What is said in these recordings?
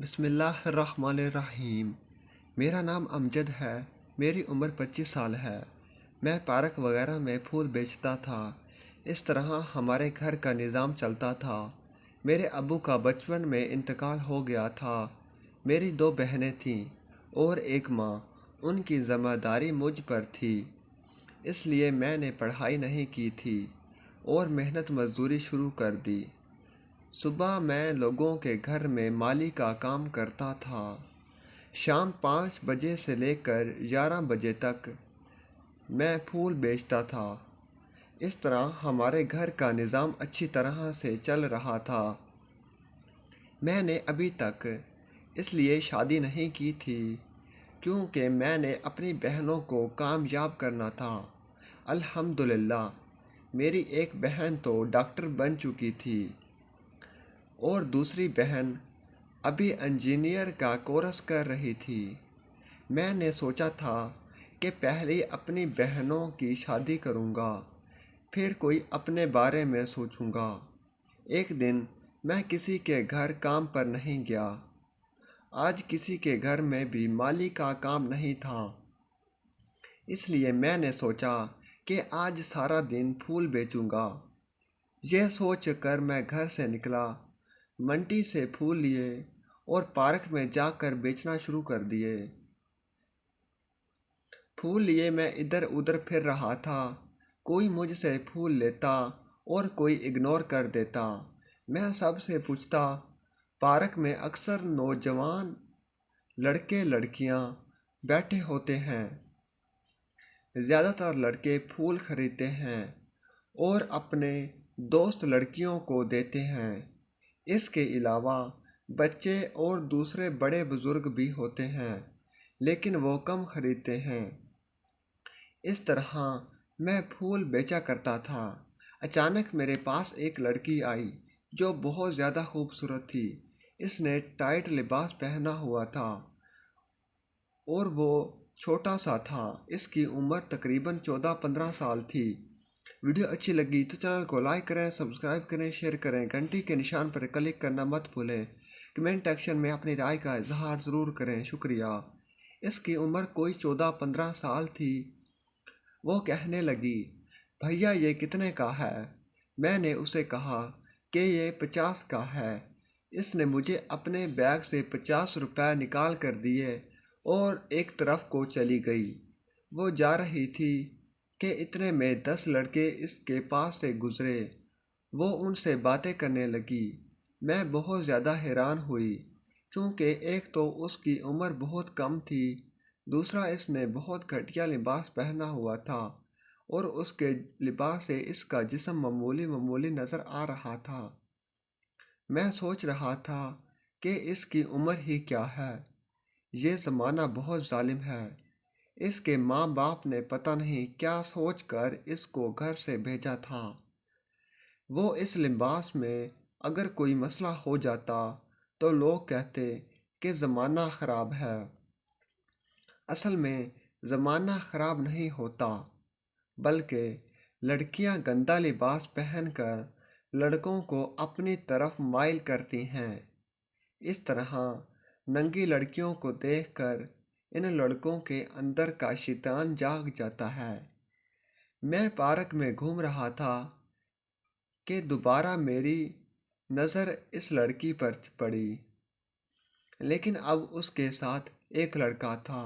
بسم اللہ الرحمن الرحیم۔ میرا نام امجد ہے۔ میری عمر 25 سال ہے۔ میں پارک وغیرہ میں پھول بیچتا تھا۔ اس طرح ہمارے گھر کا نظام چلتا تھا۔ میرے ابو کا بچپن میں انتقال ہو گیا تھا۔ میری 2 بہنیں تھیں اور ایک ماں۔ ان کی ذمہ داری مجھ پر تھی، اس لیے میں نے پڑھائی نہیں کی تھی اور محنت مزدوری شروع کر دی۔ صبح میں لوگوں کے گھر میں مالی کا کام کرتا تھا۔ شام 5 بجے سے لے کر 11 بجے تک میں پھول بیچتا تھا۔ اس طرح ہمارے گھر کا نظام اچھی طرح سے چل رہا تھا۔ میں نے ابھی تک اس لیے شادی نہیں کی تھی کیونکہ میں نے اپنی بہنوں کو کامیاب کرنا تھا۔ الحمدللہ میری ایک بہن تو ڈاکٹر بن چکی تھی اور دوسری بہن ابھی انجینئر کا کورس کر رہی تھی۔ میں نے سوچا تھا کہ پہلے اپنی بہنوں کی شادی کروں گا، پھر کوئی اپنے بارے میں سوچوں گا۔ ایک دن میں کسی کے گھر کام پر نہیں گیا۔ آج کسی کے گھر میں بھی مالی کا کام نہیں تھا، اس لیے میں نے سوچا کہ آج سارا دن پھول بیچوں گا۔ یہ سوچ کر میں گھر سے نکلا، منڈی سے پھول لیے اور پارک میں جا کر بیچنا شروع کر دیے۔ پھول لیے میں ادھر ادھر پھر رہا تھا۔ کوئی مجھ سے پھول لیتا اور کوئی اگنور کر دیتا۔ میں سب سے پوچھتا۔ پارک میں اکثر نوجوان لڑکے لڑکیاں بیٹھے ہوتے ہیں۔ زیادہ تر لڑکے پھول خریدتے ہیں اور اپنے دوست لڑکیوں کو دیتے ہیں۔ اس کے علاوہ بچے اور دوسرے بڑے بزرگ بھی ہوتے ہیں، لیکن وہ کم خریدتے ہیں۔ اس طرح میں پھول بیچا کرتا تھا۔ اچانک میرے پاس ایک لڑکی آئی جو بہت زیادہ خوبصورت تھی۔ اس نے ٹائٹ لباس پہنا ہوا تھا اور وہ چھوٹا سا تھا۔ اس کی عمر تقریباً 14-15 سال تھی۔ ویڈیو اچھی لگی تو چینل کو لائک کریں، سبسکرائب کریں، شیئر کریں، گھنٹی کے نشان پر کلک کرنا مت بھولیں۔ کمنٹ سیکشن میں اپنی رائے کا اظہار ضرور کریں۔ شکریہ۔ اس کی عمر کوئی 14-15 سال تھی۔ وہ کہنے لگی، بھیا یہ کتنے کا ہے؟ میں نے اسے کہا کہ یہ 50 کا ہے۔ اس نے مجھے اپنے بیگ سے 50 روپے نکال کر دیے اور ایک طرف کو چلی گئی۔ وہ جا رہی تھی کہ اتنے میں 10 لڑکے اس کے پاس سے گزرے۔ وہ ان سے باتیں کرنے لگی۔ میں بہت زیادہ حیران ہوئی کیونکہ ایک تو اس کی عمر بہت کم تھی، دوسرا اس نے بہت گھٹیا لباس پہنا ہوا تھا اور اس کے لباس سے اس کا جسم معمولی نظر آ رہا تھا۔ میں سوچ رہا تھا کہ اس کی عمر ہی کیا ہے۔ یہ زمانہ بہت ظالم ہے۔ اس کے ماں باپ نے پتہ نہیں کیا سوچ کر اس کو گھر سے بھیجا تھا۔ وہ اس لباس میں اگر کوئی مسئلہ ہو جاتا تو لوگ کہتے کہ زمانہ خراب ہے۔ اصل میں زمانہ خراب نہیں ہوتا، بلکہ لڑکیاں گندا لباس پہن کر لڑکوں کو اپنی طرف مائل کرتی ہیں۔ اس طرح ننگی لڑکیوں کو دیکھ کر ان لڑکوں کے اندر کا شیطان جاگ جاتا ہے۔ میں پارک میں گھوم رہا تھا کہ دوبارہ میری نظر اس لڑکی پر پڑی، لیکن اب اس کے ساتھ ایک لڑکا تھا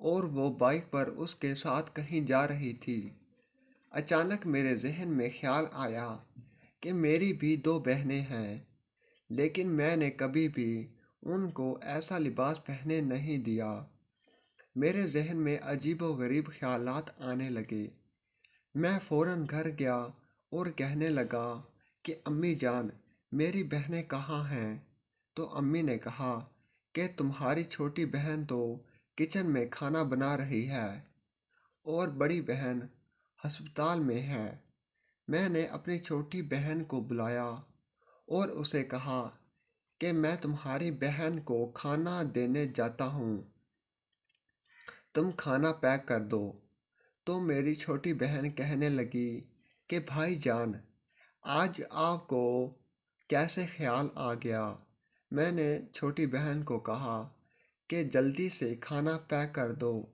اور وہ بائک پر اس کے ساتھ کہیں جا رہی تھی۔ اچانک میرے ذہن میں خیال آیا کہ میری بھی 2 بہنیں ہیں، لیکن میں نے کبھی بھی ان کو ایسا لباس پہننے نہیں دیا۔ میرے ذہن میں عجیب و غریب خیالات آنے لگے۔ میں فوراً گھر گیا اور کہنے لگا کہ امی جان، میری بہنیں کہاں ہیں؟ تو امی نے کہا کہ تمہاری چھوٹی بہن تو کچن میں کھانا بنا رہی ہے اور بڑی بہن ہسپتال میں ہے۔ میں نے اپنی چھوٹی بہن کو بلایا اور اسے کہا کہ میں تمہاری بہن کو کھانا دینے جاتا ہوں، تم کھانا پیک کر دو۔ تو میری چھوٹی بہن کہنے لگی کہ بھائی جان، آج آپ کو کیسے خیال آ گیا؟ میں نے چھوٹی بہن کو کہا کہ جلدی سے کھانا پیک کر دو۔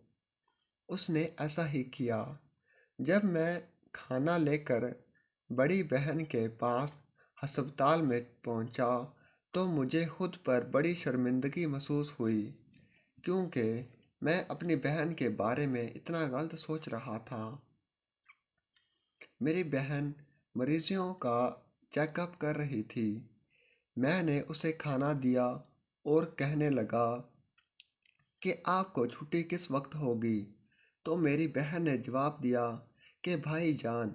اس نے ایسا ہی کیا۔ جب میں کھانا لے کر بڑی بہن کے پاس ہسپتال میں پہنچا تو مجھے خود پر بڑی شرمندگی محسوس ہوئی، کیونکہ میں اپنی بہن کے بارے میں اتنا غلط سوچ رہا تھا۔ میری بہن مریضوں کا چیک اپ کر رہی تھی۔ میں نے اسے کھانا دیا اور کہنے لگا کہ آپ کو چھٹی کس وقت ہوگی؟ تو میری بہن نے جواب دیا کہ بھائی جان،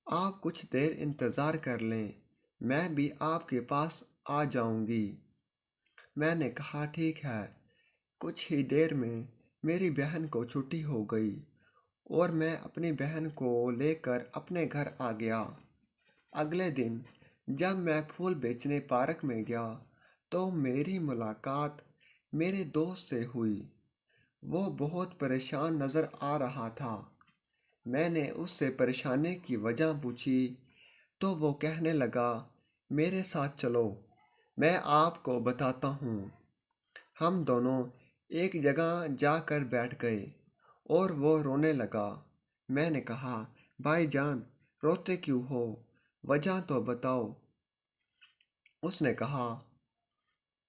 آپ کچھ دیر انتظار کر لیں، میں بھی آپ کے پاس آ جاؤں گی۔ میں نے کہا ٹھیک ہے۔ کچھ ہی دیر میں میری بہن کو چھٹی ہو گئی اور میں اپنی بہن کو لے کر اپنے گھر آ گیا۔ اگلے دن جب میں پھول بیچنے پارک میں گیا تو میری ملاقات میرے دوست سے ہوئی۔ وہ بہت پریشان نظر آ رہا تھا۔ میں نے اس سے پریشانی کی وجہ پوچھی تو وہ کہنے لگا، میرے ساتھ چلو، میں آپ کو بتاتا ہوں۔ ہم دونوں ایک جگہ جا کر بیٹھ گئے اور وہ رونے لگا۔ میں نے کہا، بھائی جان، روتے کیوں ہو؟ وجہ تو بتاؤ۔ اس نے کہا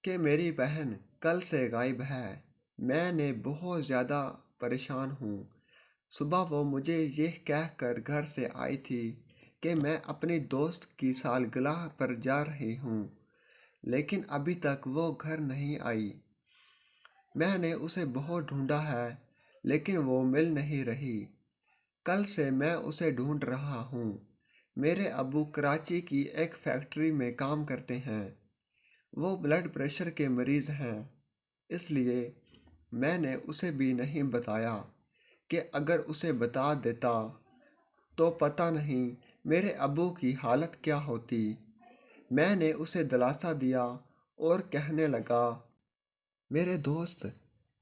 کہ میری بہن کل سے غائب ہے، میں نے بہت زیادہ پریشان ہوں۔ صبح وہ مجھے یہ کہہ کر گھر سے آئی تھی کہ میں اپنی دوست کی سالگرہ پر جا رہی ہوں، لیکن ابھی تک وہ گھر نہیں آئی۔ میں نے اسے بہت ڈھونڈا ہے لیکن وہ مل نہیں رہی۔ کل سے میں اسے ڈھونڈ رہا ہوں۔ میرے ابو کراچی کی ایک فیکٹری میں کام کرتے ہیں۔ وہ بلڈ پریشر کے مریض ہیں، اس لیے میں نے اسے بھی نہیں بتایا کہ اگر اسے بتا دیتا تو پتہ نہیں میرے ابو کی حالت کیا ہوتی۔ میں نے اسے دلاسا دیا اور کہنے لگا، میرے دوست،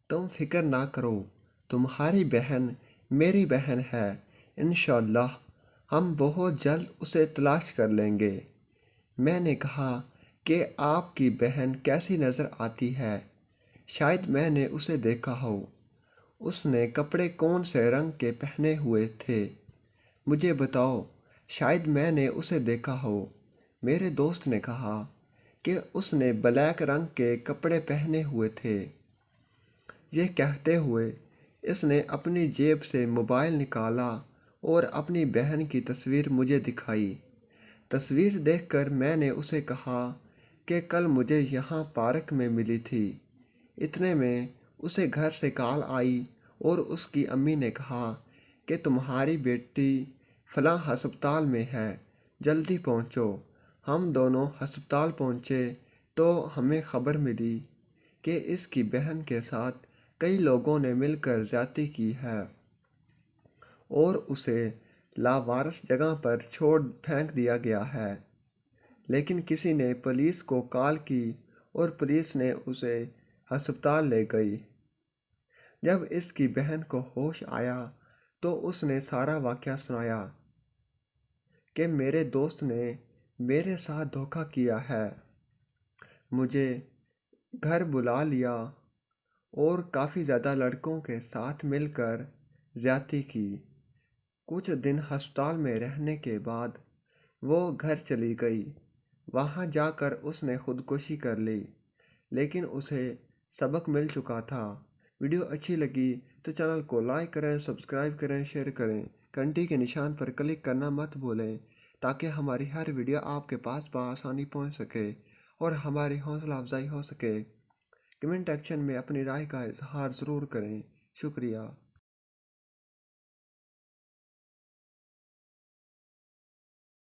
تم فکر نہ کرو، تمہاری بہن میری بہن ہے، انشاءاللہ ہم بہت جلد اسے تلاش کر لیں گے۔ میں نے کہا کہ آپ کی بہن کیسی نظر آتی ہے؟ شاید میں نے اسے دیکھا ہو۔ اس نے کپڑے کون سے رنگ کے پہنے ہوئے تھے؟ مجھے بتاؤ، شاید میں نے اسے دیکھا ہو۔ میرے دوست نے کہا کہ اس نے بلیک رنگ کے کپڑے پہنے ہوئے تھے۔ یہ کہتے ہوئے اس نے اپنی جیب سے موبائل نکالا اور اپنی بہن کی تصویر مجھے دکھائی۔ تصویر دیکھ کر میں نے اسے کہا کہ کل مجھے یہاں پارک میں ملی تھی۔ اتنے میں اسے گھر سے کال آئی اور اس کی امی نے کہا کہ تمہاری بیٹی فلاں ہسپتال میں ہے، جلدی پہنچو۔ ہم دونوں ہسپتال پہنچے تو ہمیں خبر ملی کہ اس کی بہن کے ساتھ کئی لوگوں نے مل کر زیادتی کی ہے اور اسے لاوارث جگہ پر چھوڑ پھینک دیا گیا ہے۔ لیکن کسی نے پولیس کو کال کی اور پولیس نے اسے ہسپتال لے گئی۔ جب اس کی بہن کو ہوش آیا تو اس نے سارا واقعہ سنایا کہ میرے دوست نے میرے ساتھ دھوکہ کیا ہے، مجھے گھر بلا لیا اور کافی زیادہ لڑکوں کے ساتھ مل کر زیادتی کی۔ کچھ دن ہسپتال میں رہنے کے بعد وہ گھر چلی گئی۔ وہاں جا کر اس نے خودکشی کر لی، لیکن اسے سبق مل چکا تھا۔ ویڈیو اچھی لگی تو چینل کو لائک کریں، سبسکرائب کریں، شیئر کریں۔ گھنٹی کے نشان پر کلک کرنا مت بھولیں تاکہ ہماری ہر ویڈیو آپ کے پاس بآسانی پہنچ سکے اور ہماری حوصلہ افزائی ہو سکے۔ کمنٹ سیکشن میں اپنی رائے کا اظہار ضرور کریں۔ شکریہ۔